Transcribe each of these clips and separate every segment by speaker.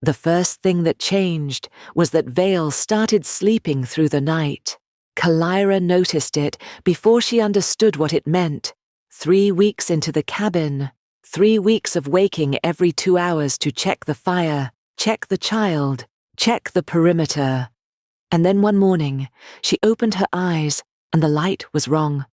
Speaker 1: The first thing that changed was that Vale started sleeping through the night. Kalira noticed it before she understood what it meant. 3 weeks into the cabin, 3 weeks of waking every 2 hours to check the fire, check the child, check the perimeter. And then one morning, she opened her eyes and the light was wrong.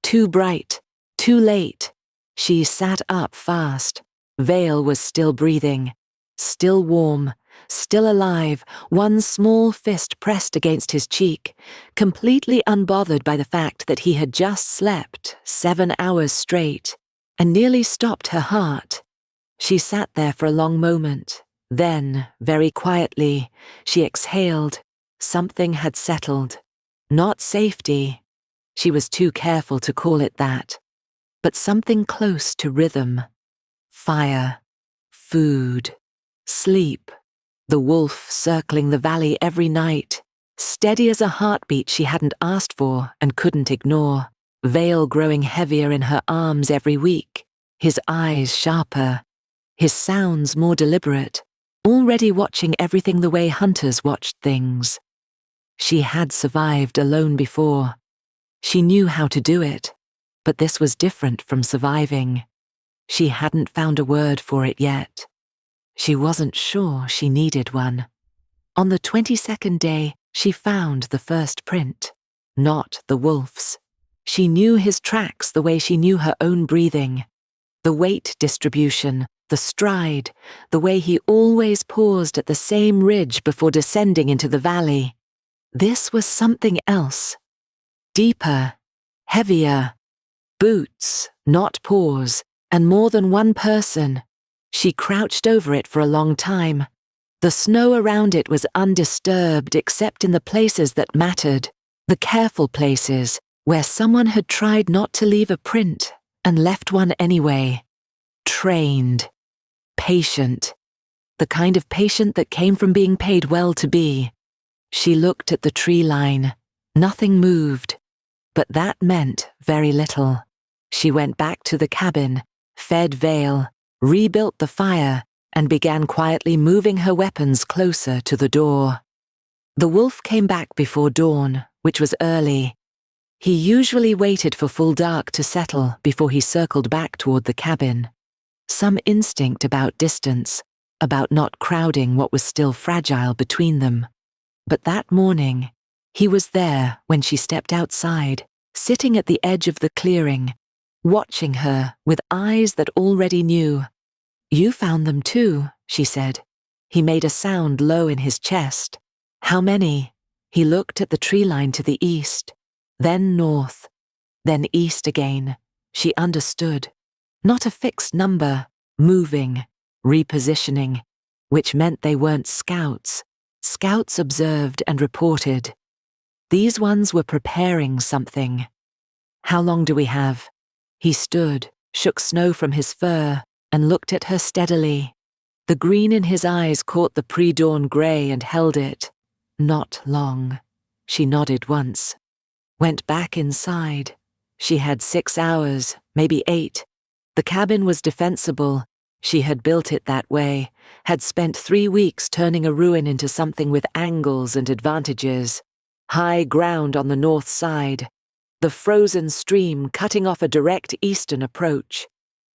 Speaker 1: Too bright, too late. She sat up fast. Vale was still breathing, still warm, still alive, one small fist pressed against his cheek, completely unbothered by the fact that he had just slept 7 hours straight, and nearly stopped her heart. She sat there for a long moment. Then, very quietly, she exhaled. Something had settled. Not safety. She was too careful to call it that. But something close to rhythm. Fire. Food. Sleep. The wolf circling the valley every night. Steady as a heartbeat she hadn't asked for and couldn't ignore. Vale growing heavier in her arms every week. His eyes sharper. His sounds more deliberate. Already watching everything the way hunters watched things. She had survived alone before. She knew how to do it, but this was different from surviving. She hadn't found a word for it yet. She wasn't sure she needed one. On the 22nd day, she found the first print, not the wolf's. She knew his tracks the way she knew her own breathing. The weight distribution, the stride, the way he always paused at the same ridge before descending into the valley. This was something else. Deeper, heavier. Boots, not paws, and more than one person. She crouched over it for a long time. The snow around it was undisturbed except in the places that mattered, the careful places where someone had tried not to leave a print and left one anyway. Trained. Patient. The kind of patient that came from being paid well to be. She looked at the tree line. Nothing moved. But that meant very little. She went back to the cabin, fed Vale, rebuilt the fire, and began quietly moving her weapons closer to the door. The wolf came back before dawn, which was early. He usually waited for full dark to settle before he circled back toward the cabin. Some instinct about distance, about not crowding what was still fragile between them. But that morning, he was there when she stepped outside, sitting at the edge of the clearing, watching her with eyes that already knew. "You found them too," she said. He made a sound low in his chest. "How many?" He looked at the tree line to the east, then north, then east again. She understood. Not a fixed number, moving, repositioning, which meant they weren't scouts. Scouts observed and reported. These ones were preparing something. "How long do we have?" He stood, shook snow from his fur, and looked at her steadily. The green in his eyes caught the pre-dawn grey and held it. "Not long." She nodded once. Went back inside. She had 6 hours, maybe 8. The cabin was defensible. She had built it that way, had spent 3 weeks turning a ruin into something with angles and advantages. High ground on the north side. The frozen stream cutting off a direct eastern approach.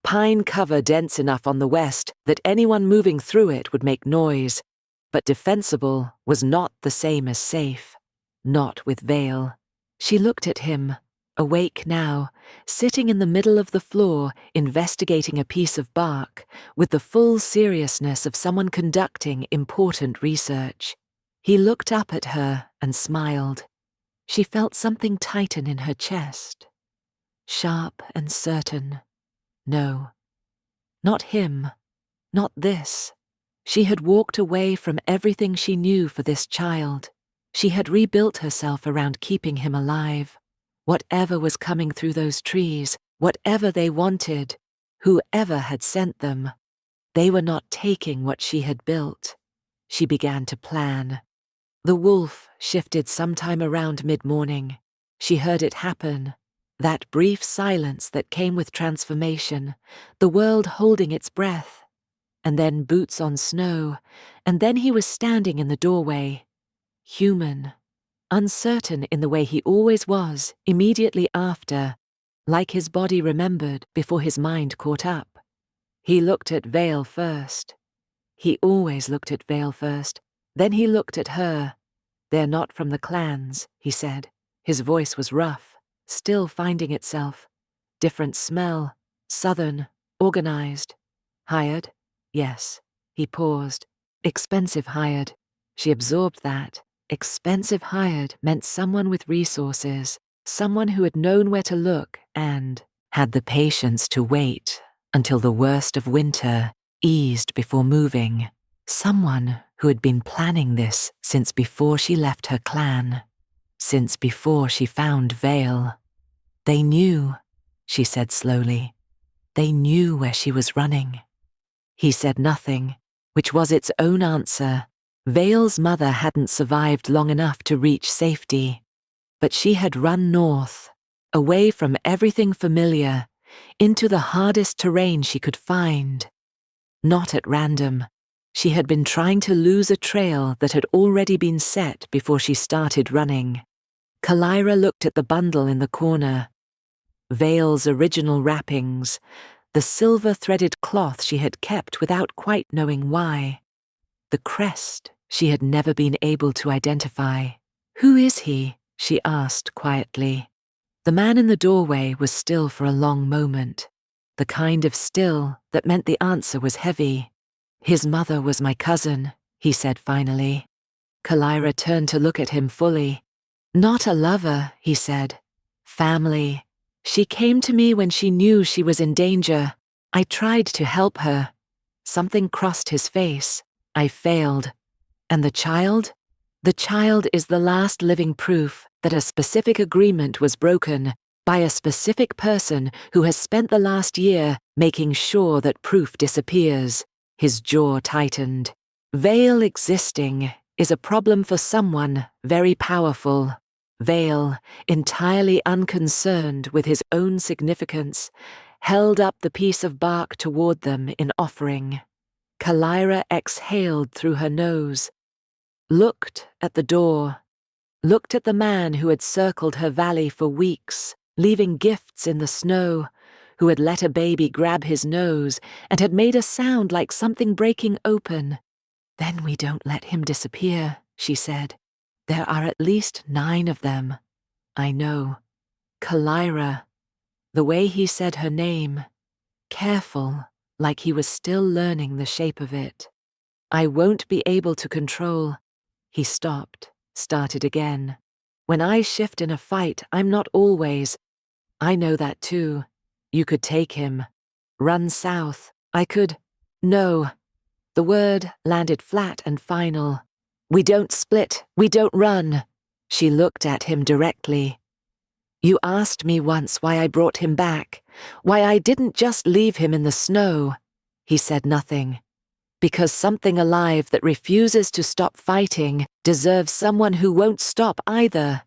Speaker 1: Pine cover dense enough on the west that anyone moving through it would make noise. But defensible was not the same as safe. Not with Vale. She looked at him, awake now, sitting in the middle of the floor, investigating a piece of bark, with the full seriousness of someone conducting important research. He looked up at her and smiled. She felt something tighten in her chest. Sharp and certain. No. Not him. Not this. She had walked away from everything she knew for this child. She had rebuilt herself around keeping him alive. Whatever was coming through those trees, whatever they wanted, whoever had sent them, they were not taking what she had built. She began to plan. The wolf shifted sometime around mid-morning. She heard it happen. That brief silence that came with transformation, the world holding its breath. and then boots on snow, and then he was standing in the doorway. Human, uncertain in the way he always was immediately after, like his body remembered before his mind caught up. He looked at Vale first. He always looked at Vale first. Then he looked at her. "They're not from the clans," he said. His voice was rough, still finding itself. Different smell, southern, organized. "Hired?" "Yes." He paused. "Expensive hired." She absorbed that. Expensive hired meant someone with resources, someone who had known where to look and had the patience to wait until the worst of winter eased before moving. Someone who had been planning this since before she left her clan, since before she found Vale. "They knew," she said slowly. "They knew where she was running." He said nothing, which was its own answer. Vale's mother hadn't survived long enough to reach safety, but she had run north, away from everything familiar, into the hardest terrain she could find. Not at random. She had been trying to lose a trail that had already been set before she started running. Kalira looked at the bundle in the corner. Vale's original wrappings, the silver-threaded cloth she had kept without quite knowing why. The crest she had never been able to identify. "Who is he?" she asked quietly. The man in the doorway was still for a long moment, the kind of still that meant the answer was heavy. "His mother was my cousin," he said finally. Kalira turned to look at him fully. "Not a lover," he said. "Family. She came to me when she knew she was in danger. I tried to help her." Something crossed his face. "I failed." "And the child?" "The child is the last living proof that a specific agreement was broken by a specific person who has spent the last year making sure that proof disappears." His jaw tightened. "Vale existing is a problem for someone very powerful." Vale, entirely unconcerned with his own significance, held up the piece of bark toward them in offering. Kalira exhaled through her nose, looked at the door, looked at the man who had circled her valley for weeks, leaving gifts in the snow, who had let a baby grab his nose and had made a sound like something breaking open. "Then we don't let him disappear," she said. "There are at least 9 of them." "I know." Kalira. The way he said her name, careful, like he was still learning the shape of it. "I won't be able to control." He stopped, started again. "When I shift in a fight, I'm not always. I know that too. You could take him. Run south. I could. No." The word landed flat and final. "We don't split. We don't run." She looked at him directly. "You asked me once why I brought him back, why I didn't just leave him in the snow." He said nothing. "Because something alive that refuses to stop fighting deserves someone who won't stop either."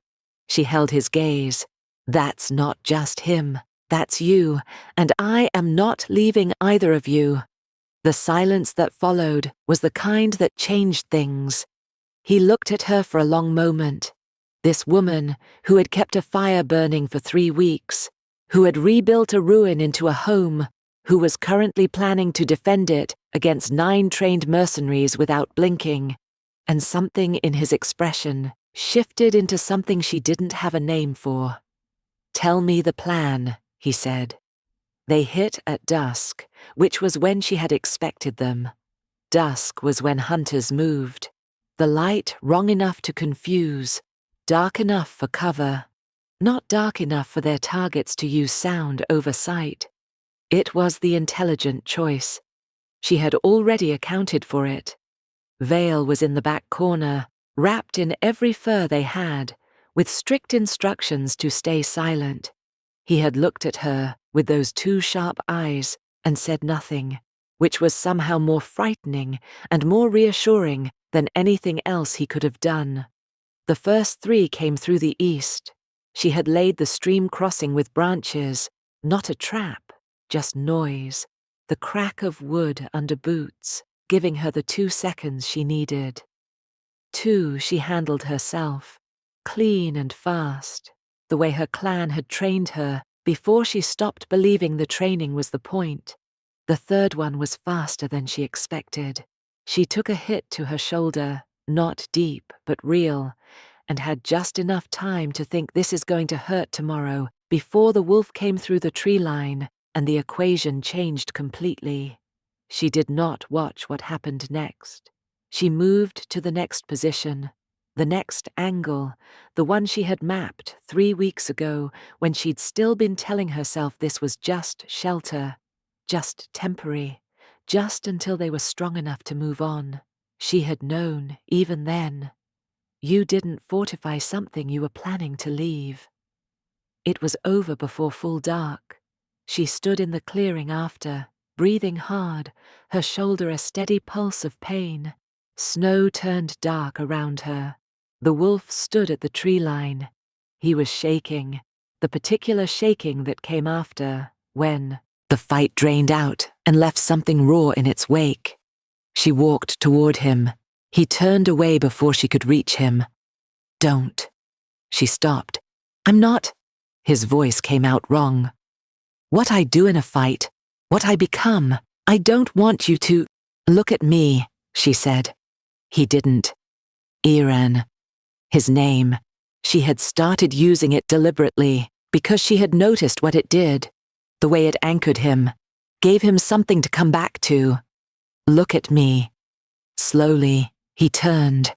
Speaker 1: She held his gaze. "That's not just him. That's you, and I am not leaving either of you." The silence that followed was the kind that changed things. He looked at her for a long moment. This woman who had kept a fire burning for 3 weeks, who had rebuilt a ruin into a home, who was currently planning to defend it against 9 trained mercenaries without blinking. And something in his expression shifted into something she didn't have a name for. "Tell me the plan," he said. They hit at dusk, which was when she had expected them. Dusk was when hunters moved. The light wrong enough to confuse, dark enough for cover, not dark enough for their targets to use sound over sight. It was the intelligent choice. She had already accounted for it. Vale was in the back corner, wrapped in every fur they had, with strict instructions to stay silent. He had looked at her with those 2 sharp eyes and said nothing, which was somehow more frightening and more reassuring than anything else he could have done. The first 3 came through the east. She had laid the stream crossing with branches, not a trap, just noise. the crack of wood under boots, giving her the 2 seconds she needed. 2 she handled herself, clean and fast, the way her clan had trained her before she stopped believing the training was the point. The 3rd one was faster than she expected. She took a hit to her shoulder, not deep but real, and had just enough time to think this is going to hurt tomorrow before the wolf came through the tree line and the equation changed completely. She did not watch what happened next. She moved to the next position, the next angle, the one she had mapped 3 weeks ago when she'd still been telling herself this was just shelter, just temporary, just until they were strong enough to move on. She had known, even then. You didn't fortify something you were planning to leave. It was over before full dark. She stood in the clearing after, breathing hard, her shoulder a steady pulse of pain. Snow turned dark around her. The wolf stood at the tree line. He was shaking, the particular shaking that came after, when the fight drained out and left something raw in its wake. She walked toward him. He turned away before she could reach him. "Don't." She stopped. "I'm not." His voice came out wrong. "What I do in a fight, what I become, I don't want you to." "Look at me," she said. He didn't. Iran. His name. She had started using it deliberately because she had noticed what it did, the way it anchored him, gave him something to come back to. "Look at me." Slowly, he turned.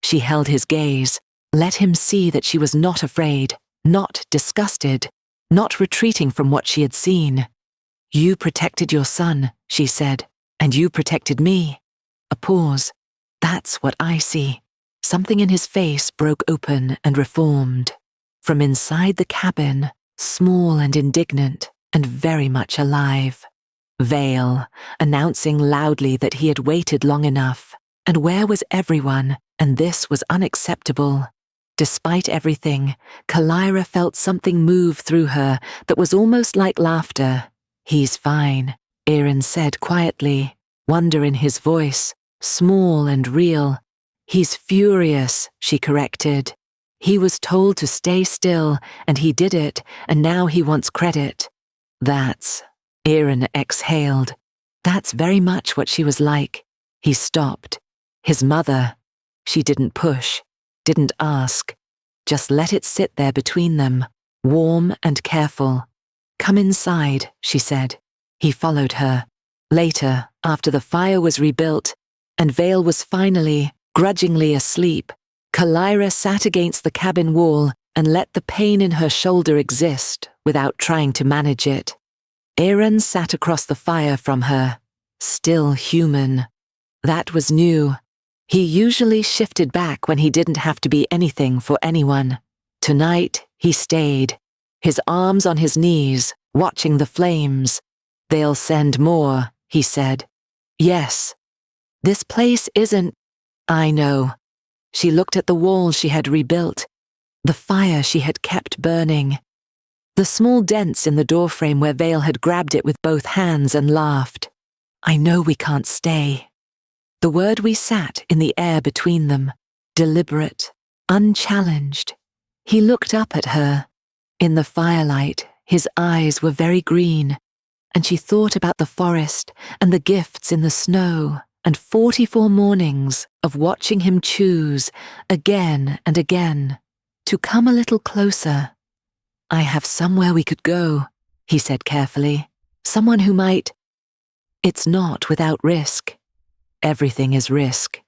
Speaker 1: She held his gaze, let him see that she was not afraid, not disgusted, not retreating from what she had seen. "You protected your son," she said, "and you protected me." A pause. "That's what I see." Something in his face broke open and reformed. From inside the cabin, small and indignant, and very much alive. Vale, announcing loudly that he had waited long enough. And where was everyone? And this was unacceptable. Despite everything, Kalira felt something move through her that was almost like laughter. "He's fine," Aaron said quietly, wonder in his voice, small and real. "He's furious," she corrected. "He was told to stay still, and he did it, and now he wants credit." "That's..." Aaron exhaled. "That's very much what she was like." He stopped. His mother. She didn't push, didn't ask, just let it sit there between them, warm and careful. "Come inside," she said. He followed her. Later, after the fire was rebuilt, and Vale was finally, grudgingly asleep, Kalira sat against the cabin wall and let the pain in her shoulder exist without trying to manage it. Aaron sat across the fire from her, still human. That was new. He usually shifted back when he didn't have to be anything for anyone. Tonight, he stayed, his arms on his knees, watching the flames. "They'll send more," he said. "Yes. This place isn't..." "I know." She looked at the wall she had rebuilt, the fire she had kept burning, the small dents in the doorframe where Vale had grabbed it with both hands and laughed. "I know we can't stay." The word we sat in the air between them, deliberate, unchallenged. He looked up at her. In the firelight, his eyes were very green, and she thought about the forest and the gifts in the snow and 44 mornings of watching him choose, again and again, to come a little closer. "I have somewhere we could go," he said carefully. "Someone who might..." "It's not without risk. Everything is risk.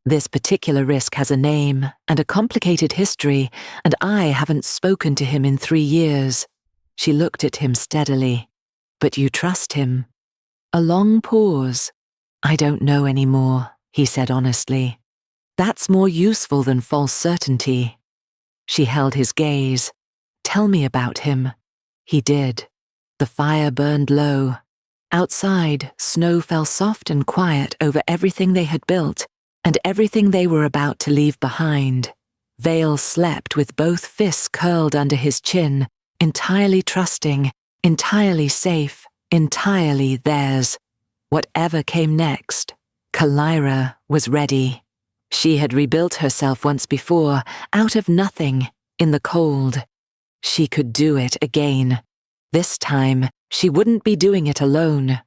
Speaker 1: This particular risk has a name and a complicated history, and I haven't spoken to him in 3 years." She looked at him steadily. "But you trust him?" A long pause. "I don't know anymore," he said honestly. "That's more useful than false certainty." She held his gaze. "Tell me about him." He did. The fire burned low. Outside, snow fell soft and quiet over everything they had built and everything they were about to leave behind. Vale slept with both fists curled under his chin, entirely trusting, entirely safe, entirely theirs. Whatever came next, Kalira was ready. She had rebuilt herself once before, out of nothing, in the cold. She could do it again. This time, she wouldn't be doing it alone.